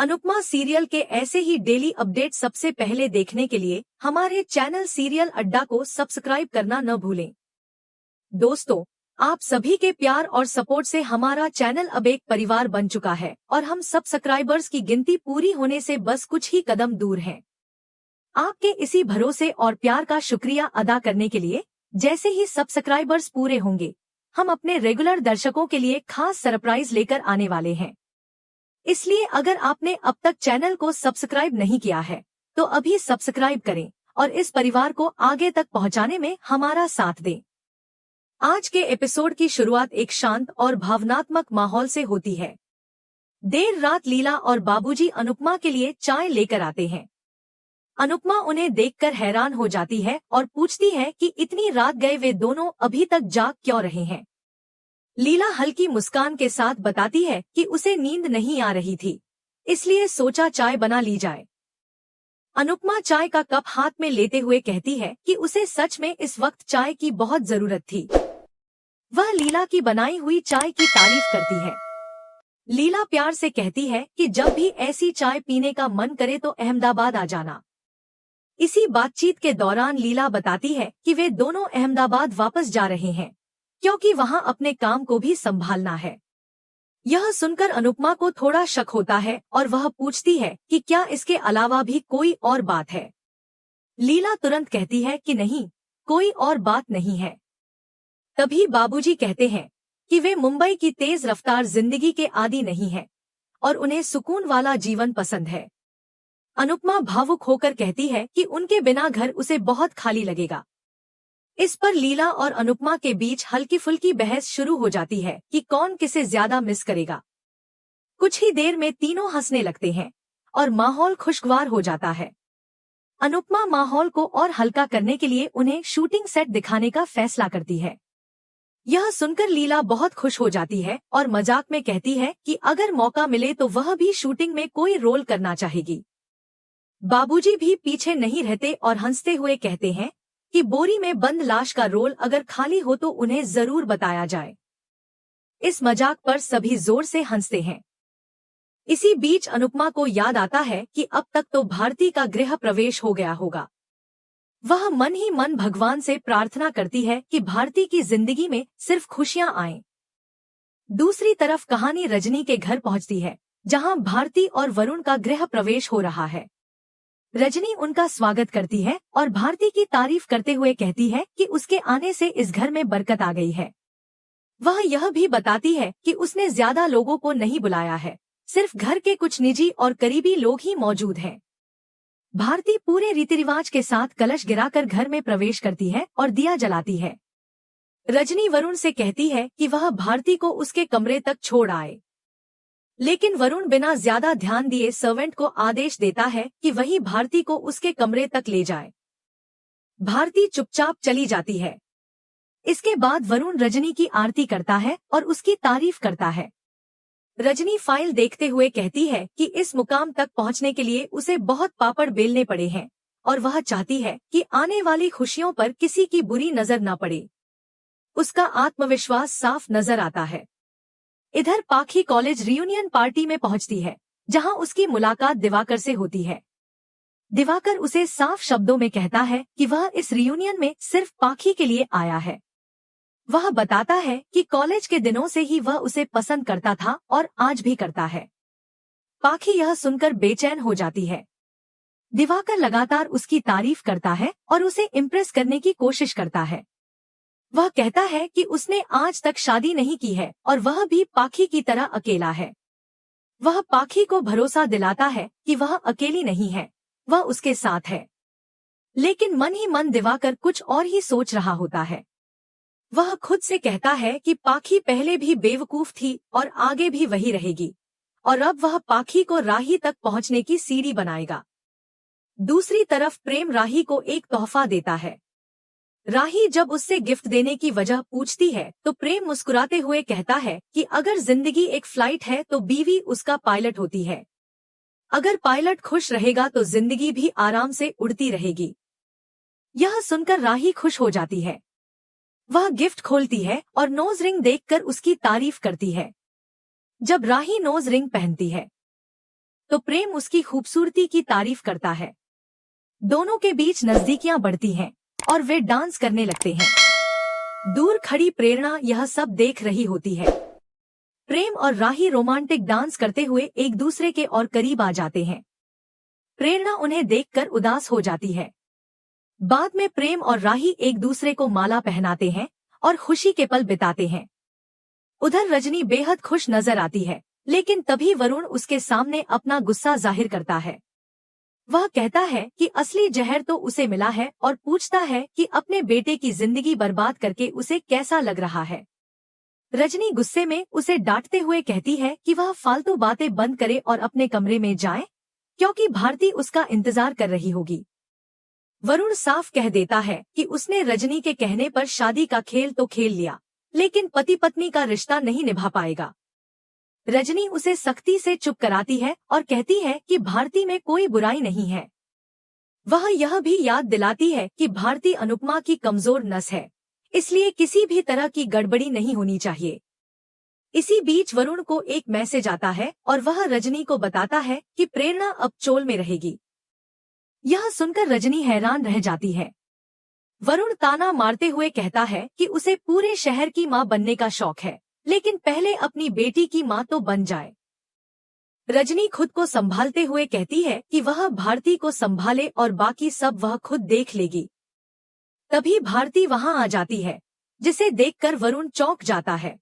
Anupama serial के ऐसे ही daily update सबसे पहले देखने के लिए हमारे चैनल सीरियल अड्डा को सब्सक्राइब करना न भूलें। दोस्तों, आप सभी के प्यार और सपोर्ट से हमारा चैनल अब एक परिवार बन चुका है और हम सब्सक्राइबर्स की गिनती पूरी होने से बस कुछ ही कदम दूर हैं। आपके इसी भरोसे और प्यार का शुक्रिया अदा करने के लिए जैसे ही सब्सक्राइबर्स पूरे होंगे, हम अपने रेगुलर दर्शकों के लिए खास सरप्राइज लेकर आने वाले हैं। इसलिए अगर आपने अब तक चैनल को सब्सक्राइब नहीं किया है तो अभी सब्सक्राइब करें और इस परिवार को आगे तक पहुंचाने में हमारा साथ दें। आज के एपिसोड की शुरुआत एक शांत और भावनात्मक माहौल से होती है। देर रात लीला और बाबूजी अनुपमा के लिए चाय लेकर आते हैं। अनुपमा उन्हें देखकर हैरान हो जाती है और पूछती है कि इतनी रात गए वे दोनों अभी तक जाग क्यों रहे हैं। लीला हल्की मुस्कान के साथ बताती है कि उसे नींद नहीं आ रही थी, इसलिए सोचा चाय बना ली जाए। अनुपमा चाय का कप हाथ में लेते हुए कहती है कि उसे सच में इस वक्त चाय की बहुत जरूरत थी। वह लीला की बनाई हुई चाय की तारीफ करती है। लीला प्यार से कहती है कि जब भी ऐसी चाय पीने का मन करे तो अहमदाबाद आ जाना। इसी बातचीत के दौरान लीला बताती है कि वे दोनों अहमदाबाद वापस जा रहे हैं क्योंकि वहां अपने काम को भी संभालना है। यह सुनकर अनुपमा को थोड़ा शक होता है और वह पूछती है कि क्या इसके अलावा भी कोई और बात है। लीला तुरंत कहती है कि नहीं, कोई और बात नहीं है। तभी बाबूजी कहते हैं कि वे मुंबई की तेज रफ्तार जिंदगी के आदी नहीं है और उन्हें सुकून वाला जीवन पसंद है। अनुपमा भावुक होकर कहती है कि उनके बिना घर उसे बहुत खाली लगेगा। इस पर लीला और अनुपमा के बीच हल्की फुल्की बहस शुरू हो जाती है कि कौन किसे ज्यादा मिस करेगा। कुछ ही देर में तीनों हंसने लगते हैं और माहौल खुशगवार हो जाता है। अनुपमा माहौल को और हल्का करने के लिए उन्हें शूटिंग सेट दिखाने का फैसला करती है। यह सुनकर लीला बहुत खुश हो जाती है और मजाक में कहती है कि अगर मौका मिले तो वह भी शूटिंग में कोई रोल करना चाहेगी। बाबूजी भी पीछे नहीं रहते और हंसते हुए कहते हैं कि बोरी में बंद लाश का रोल अगर खाली हो तो उन्हें जरूर बताया जाए। इस मजाक पर सभी जोर से हंसते हैं। इसी बीच अनुपमा को याद आता है कि अब तक तो भारती का गृह प्रवेश हो गया होगा। वह मन ही मन भगवान से प्रार्थना करती है कि भारती की जिंदगी में सिर्फ खुशियां आएं। दूसरी तरफ कहानी रजनी के घर पहुंचती है, जहां भारती और वरुण का गृह प्रवेश हो रहा है। रजनी उनका स्वागत करती है और भारती की तारीफ करते हुए कहती है कि उसके आने से इस घर में बरकत आ गई है। वह यह भी बताती है कि उसने ज्यादा लोगों को नहीं बुलाया है, सिर्फ घर के कुछ निजी और करीबी लोग ही मौजूद हैं। भारती पूरे रीति रिवाज के साथ कलश गिराकर घर में प्रवेश करती है और दिया जलाती है। रजनी वरुण से कहती है कि वह भारती को उसके कमरे तक छोड़ आए, लेकिन वरुण बिना ज्यादा ध्यान दिए सर्वेंट को आदेश देता है कि वही भारती को उसके कमरे तक ले जाए। भारती चुपचाप चली जाती है। इसके बाद वरुण रजनी की आरती करता है और उसकी तारीफ करता है। रजनी फाइल देखते हुए कहती है कि इस मुकाम तक पहुंचने के लिए उसे बहुत पापड़ बेलने पड़े हैं और वह चाहती है कि आने वाली खुशियों पर किसी की बुरी नजर न पड़े। उसका आत्मविश्वास साफ नजर आता है। इधर पाखी कॉलेज रियूनियन पार्टी में पहुंचती है, जहां उसकी मुलाकात दिवाकर से होती है। दिवाकर उसे साफ शब्दों में कहता है कि वह इस रियूनियन में सिर्फ पाखी के लिए आया है। वह बताता है कि कॉलेज के दिनों से ही वह उसे पसंद करता था और आज भी करता है। पाखी यह सुनकर बेचैन हो जाती है। दिवाकर लगातार उसकी तारीफ करता है और उसे इम्प्रेस करने की कोशिश करता है। वह कहता है कि उसने आज तक शादी नहीं की है और वह भी पाखी की तरह अकेला है। वह पाखी को भरोसा दिलाता है कि वह अकेली नहीं है, वह उसके साथ है। लेकिन मन ही मन दिवाकर कुछ और ही सोच रहा होता है। वह खुद से कहता है कि पाखी पहले भी बेवकूफ थी और आगे भी वही रहेगी और अब वह पाखी को राही तक पहुंचने की सीढ़ी बनाएगा। दूसरी तरफ प्रेम राही को एक तोहफा देता है। राही जब उससे गिफ्ट देने की वजह पूछती है तो प्रेम मुस्कुराते हुए कहता है कि अगर जिंदगी एक फ्लाइट है तो बीवी उसका पायलट होती है। अगर पायलट खुश रहेगा तो जिंदगी भी आराम से उड़ती रहेगी। यह सुनकर राही खुश हो जाती है। वह गिफ्ट खोलती है और नोज रिंग देखकर उसकी तारीफ करती है। जब राही नोज रिंग पहनती है तो प्रेम उसकी खूबसूरती की तारीफ करता है। दोनों के बीच नजदीकियां बढ़ती हैं और वे डांस करने लगते हैं। दूर खड़ी प्रेरणा यह सब देख रही होती है। प्रेम और राही रोमांटिक डांस करते हुए एक दूसरे के और करीब आ जाते हैं। प्रेरणा उन्हें देखकर उदास हो जाती है। बाद में प्रेम और राही एक दूसरे को माला पहनाते हैं और खुशी के पल बिताते हैं। उधर रजनी बेहद खुश नजर आती है, लेकिन तभी वरुण उसके सामने अपना गुस्सा जाहिर करता है। वह कहता है कि असली जहर तो उसे मिला है और पूछता है कि अपने बेटे की जिंदगी बर्बाद करके उसे कैसा लग रहा है। रजनी गुस्से में उसे डांटते हुए कहती है कि वह फालतू बातें बंद करे और अपने कमरे में जाए, क्योंकि भारती उसका इंतजार कर रही होगी। वरुण साफ कह देता है कि उसने रजनी के कहने पर शादी का खेल तो खेल लिया, लेकिन पति पत्नी का रिश्ता नहीं निभा पाएगा। रजनी उसे सख्ती से चुप कराती है और कहती है कि भारती में कोई बुराई नहीं है। वह यह भी याद दिलाती है कि भारती अनुपमा की कमजोर नस है, इसलिए किसी भी तरह की गड़बड़ी नहीं होनी चाहिए। इसी बीच वरुण को एक मैसेज आता है और वह रजनी को बताता है कि प्रेरणा अब चोल में रहेगी। यह सुनकर रजनी हैरान रह जाती है। वरुण ताना मारते हुए कहता है कि उसे पूरे शहर की मां बनने का शौक है, लेकिन पहले अपनी बेटी की मां तो बन जाए। रजनी खुद को संभालते हुए कहती है कि वह भारती को संभाले और बाकी सब वह खुद देख लेगी। तभी भारती वहां आ जाती है, जिसे देखकर वरुण चौंक जाता है।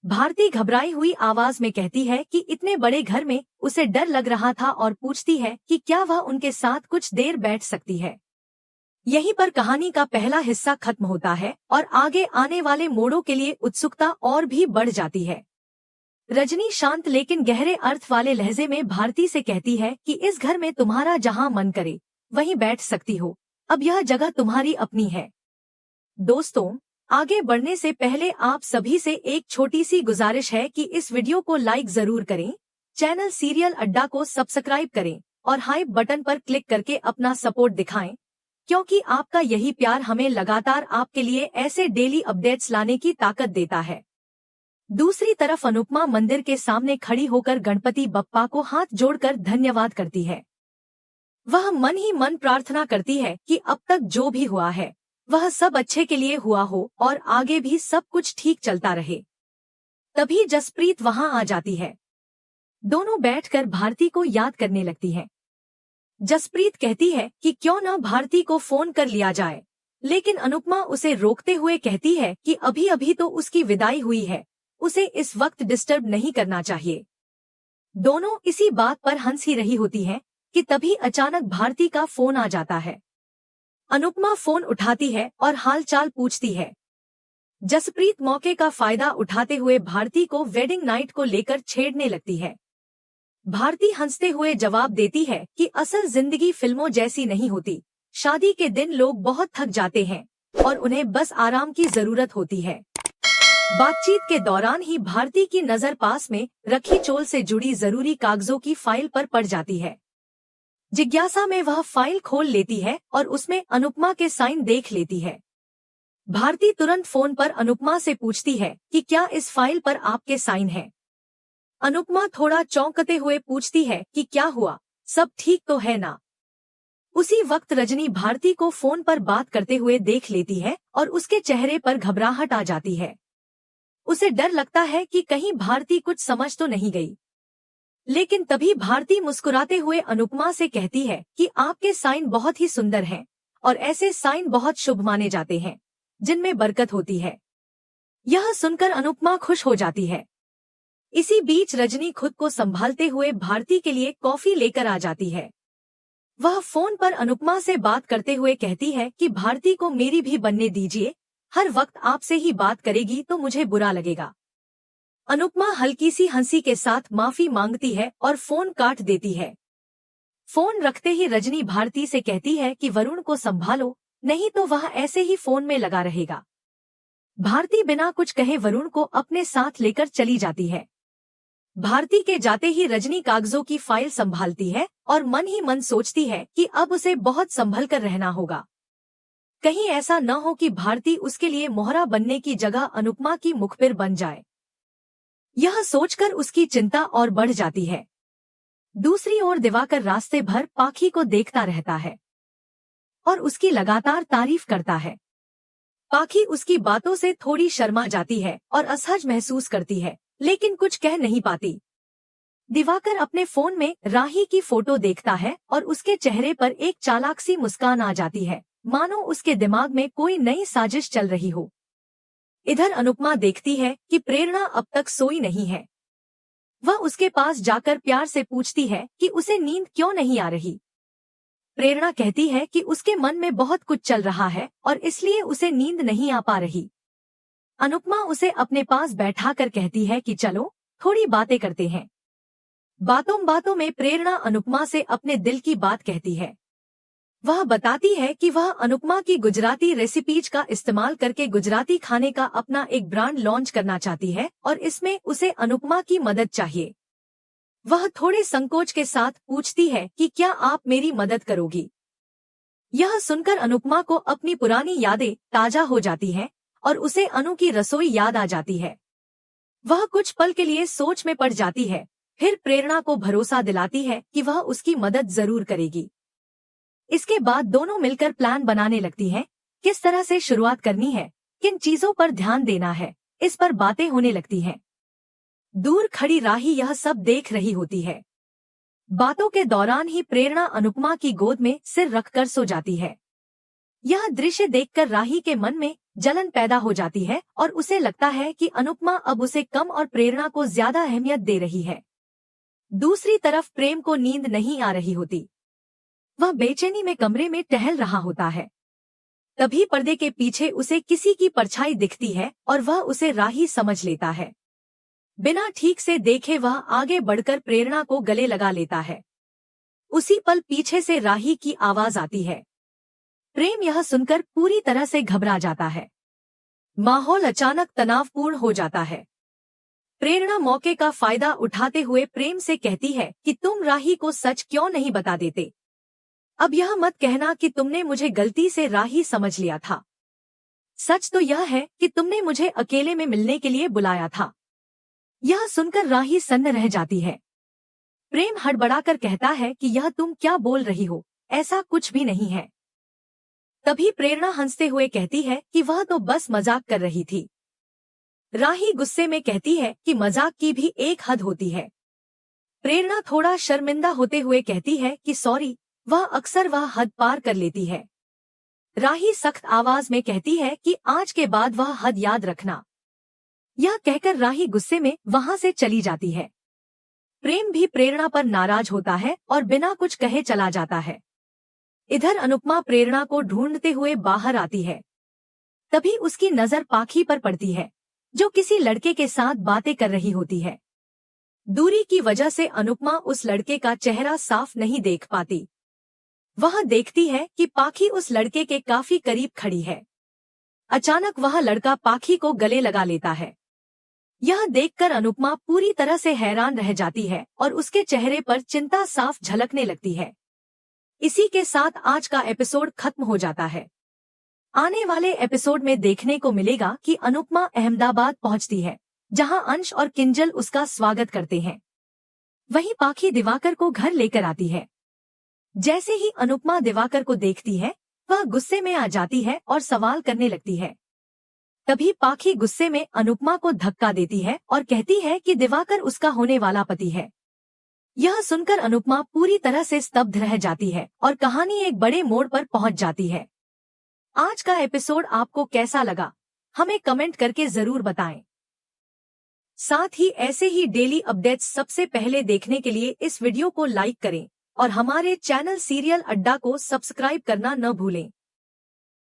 भारती घबराई हुई आवाज में कहती है कि इतने बड़े घर में उसे डर लग रहा था और पूछती है कि क्या वह उनके साथ कुछ देर बैठ सकती है। यहीं पर कहानी का पहला हिस्सा खत्म होता है और आगे आने वाले मोड़ों के लिए उत्सुकता और भी बढ़ जाती है। रजनी शांत लेकिन गहरे अर्थ वाले लहजे में भारती से कहती है कि इस घर में तुम्हारा जहां मन करे वहीं बैठ सकती हो, अब यह जगह तुम्हारी अपनी है। दोस्तों, आगे बढ़ने से पहले आप सभी से एक छोटी सी गुजारिश है कि इस वीडियो को लाइक जरूर करें, चैनल सीरियल अड्डा को सब्सक्राइब करें और हाइप बटन पर क्लिक करके अपना सपोर्ट दिखाएं, क्योंकि आपका यही प्यार हमें लगातार आपके लिए ऐसे डेली अपडेट्स लाने की ताकत देता है। दूसरी तरफ अनुपमा मंदिर के सामने खड़ी होकर गणपति बप्पा को हाथ जोड़कर धन्यवाद करती है। वह मन ही मन प्रार्थना करती है कि अब तक जो भी हुआ है वह सब अच्छे के लिए हुआ हो और आगे भी सब कुछ ठीक चलता रहे। तभी जसप्रीत वहां आ जाती है। दोनों बैठकर भारती को याद करने लगती हैं। जसप्रीत कहती है कि क्यों न भारती को फोन कर लिया जाए, लेकिन अनुपमा उसे रोकते हुए कहती है कि अभी अभी तो उसकी विदाई हुई है, उसे इस वक्त डिस्टर्ब नहीं करना चाहिए। दोनों इसी बात पर हंस ही रही होती हैं कि तभी अचानक भारती का फोन आ जाता है। अनुपमा फोन उठाती है और हालचाल पूछती है। जसप्रीत मौके का फायदा उठाते हुए भारती को वेडिंग नाइट को लेकर छेड़ने लगती है। भारती हंसते हुए जवाब देती है कि असल जिंदगी फिल्मों जैसी नहीं होती, शादी के दिन लोग बहुत थक जाते हैं और उन्हें बस आराम की जरूरत होती है। बातचीत के दौरान ही भारती की नजर पास में रखी चोल से जुड़ी जरूरी कागजों की फाइल पर पड़ जाती है। जिज्ञासा में वह फाइल खोल लेती है और उसमें अनुपमा के साइन देख लेती है। भारती तुरंत फोन पर अनुपमा से पूछती है कि क्या इस फाइल पर आपके साइन हैं? अनुपमा थोड़ा चौंकते हुए पूछती है कि क्या हुआ, सब ठीक तो है ना? उसी वक्त रजनी भारती को फोन पर बात करते हुए देख लेती है और उसके चेहरे पर घबराहट आ जाती है। उसे डर लगता है कि कहीं भारती कुछ समझ तो नहीं गई। लेकिन तभी भारती मुस्कुराते हुए अनुपमा से कहती है कि आपके साइन बहुत ही सुंदर हैं और ऐसे साइन बहुत शुभ माने जाते हैं, जिनमें बरकत होती है। यह सुनकर अनुपमा खुश हो जाती है। इसी बीच रजनी खुद को संभालते हुए भारती के लिए कॉफी लेकर आ जाती है। वह फोन पर अनुपमा से बात करते हुए कहती है कि भारती को मेरी भी बनने दीजिए, हर वक्त आपसे ही बात करेगी तो मुझे बुरा लगेगा। अनुपमा हल्की सी हंसी के साथ माफी मांगती है और फोन काट देती है। फोन रखते ही रजनी भारती से कहती है कि वरुण को संभालो, नहीं तो वह ऐसे ही फोन में लगा रहेगा। भारती बिना कुछ कहे वरुण को अपने साथ लेकर चली जाती है। भारती के जाते ही रजनी कागजों की फाइल संभालती है और मन ही मन सोचती है कि अब उसे बहुत संभल कर रहना होगा। कहीं ऐसा न हो कि भारती उसके लिए मोहरा बनने की जगह अनुपमा की मुखबिर बन जाए। यह सोचकर उसकी चिंता और बढ़ जाती है। दूसरी ओर दिवाकर रास्ते भर पाखी को देखता रहता है और उसकी लगातार तारीफ करता है। पाखी उसकी बातों से थोड़ी शर्मा जाती है और असहज महसूस करती है, लेकिन कुछ कह नहीं पाती। दिवाकर अपने फोन में राही की फोटो देखता है और उसके चेहरे पर एक चालाक सी मुस्कान आ जाती है, मानो उसके दिमाग में कोई नई साजिश चल रही हो। इधर अनुपमा देखती है कि प्रेरणा अब तक सोई नहीं है। वह उसके पास जाकर प्यार से पूछती है कि उसे नींद क्यों नहीं आ रही। प्रेरणा कहती है कि उसके मन में बहुत कुछ चल रहा है और इसलिए उसे नींद नहीं आ पा रही। अनुपमा उसे अपने पास बैठाकर कहती है कि चलो थोड़ी बातें करते हैं। बातों बातों में प्रेरणा अनुपमा से अपने दिल की बात कहती है। वह बताती है कि वह अनुपमा की गुजराती रेसिपीज का इस्तेमाल करके गुजराती खाने का अपना एक ब्रांड लॉन्च करना चाहती है और इसमें उसे अनुपमा की मदद चाहिए। वह थोड़े संकोच के साथ पूछती है कि क्या आप मेरी मदद करोगी। यह सुनकर अनुपमा को अपनी पुरानी यादें ताजा हो जाती हैं और उसे अनु की रसोई याद आ जाती है। वह कुछ पल के लिए सोच में पड़ जाती है, फिर प्रेरणा को भरोसा दिलाती है कि वह उसकी मदद जरूर करेगी। इसके बाद दोनों मिलकर प्लान बनाने लगती हैं, किस तरह से शुरुआत करनी है, किन चीजों पर ध्यान देना है, इस पर बातें होने लगती हैं। दूर खड़ी राही यह सब देख रही होती है। बातों के दौरान ही प्रेरणा अनुपमा की गोद में सिर रखकर सो जाती है। यह दृश्य देखकर राही के मन में जलन पैदा हो जाती है और उसे लगता है कि अनुपमा अब उसे कम और प्रेरणा को ज्यादा अहमियत दे रही है। दूसरी तरफ प्रेम को नींद नहीं आ रही होती। वह बेचैनी में कमरे में टहल रहा होता है। तभी पर्दे के पीछे उसे किसी की परछाई दिखती है और वह उसे राही समझ लेता है। बिना ठीक से देखे वह आगे बढ़कर प्रेरणा को गले लगा लेता है। उसी पल पीछे से राही की आवाज आती है। प्रेम यह सुनकर पूरी तरह से घबरा जाता है। माहौल अचानक तनावपूर्ण हो जाता है। प्रेरणा मौके का फायदा उठाते हुए प्रेम से कहती है कि तुम राही को सच क्यों नहीं बता देते। अब यह मत कहना कि तुमने मुझे गलती से राही समझ लिया था। सच तो यह है कि तुमने मुझे अकेले में मिलने के लिए बुलाया था। यह सुनकर राही सन्न रह जाती है। प्रेम हड़बड़ाकर कहता है कि यह तुम क्या बोल रही हो, ऐसा कुछ भी नहीं है। तभी प्रेरणा हंसते हुए कहती है कि वह तो बस मजाक कर रही थी। राही गुस्से में कहती है कि मजाक की भी एक हद होती है। प्रेरणा थोड़ा शर्मिंदा होते हुए कहती है कि सॉरी, वह अक्सर वह हद पार कर लेती है। राही सख्त आवाज में कहती है कि आज के बाद वह हद याद रखना। यह कहकर राही गुस्से में वहां से चली जाती है। प्रेम भी प्रेरणा पर नाराज होता है और बिना कुछ कहे चला जाता है। इधर अनुपमा प्रेरणा को ढूंढते हुए बाहर आती है। तभी उसकी नजर पाखी पर पड़ती है, जो किसी लड़के के साथ बातें कर रही होती है। दूरी की वजह से अनुपमा उस लड़के का चेहरा साफ नहीं देख पाती। वह देखती है कि पाखी उस लड़के के काफी करीब खड़ी है। अचानक वह लड़का पाखी को गले लगा लेता है। यह देखकर अनुपमा पूरी तरह से हैरान रह जाती है और उसके चेहरे पर चिंता साफ झलकने लगती है। इसी के साथ आज का एपिसोड खत्म हो जाता है। आने वाले एपिसोड में देखने को मिलेगा कि अनुपमा अहमदाबाद पहुंचती है, जहां अंश और किंजल उसका स्वागत करते हैं। वहीं पाखी दिवाकर को घर लेकर आती है। जैसे ही अनुपमा दिवाकर को देखती है, वह गुस्से में आ जाती है और सवाल करने लगती है। तभी पाखी गुस्से में अनुपमा को धक्का देती है और कहती है कि दिवाकर उसका होने वाला पति है। यह सुनकर अनुपमा पूरी तरह से स्तब्ध रह जाती है और कहानी एक बड़े मोड़ पर पहुंच जाती है। आज का एपिसोड आपको कैसा लगा, हमें कमेंट करके जरूर बताएं। साथ ही ऐसे ही डेली अपडेट्स सबसे पहले देखने के लिए इस वीडियो को लाइक करें और हमारे चैनल सीरियल अड्डा को सब्सक्राइब करना न भूलें।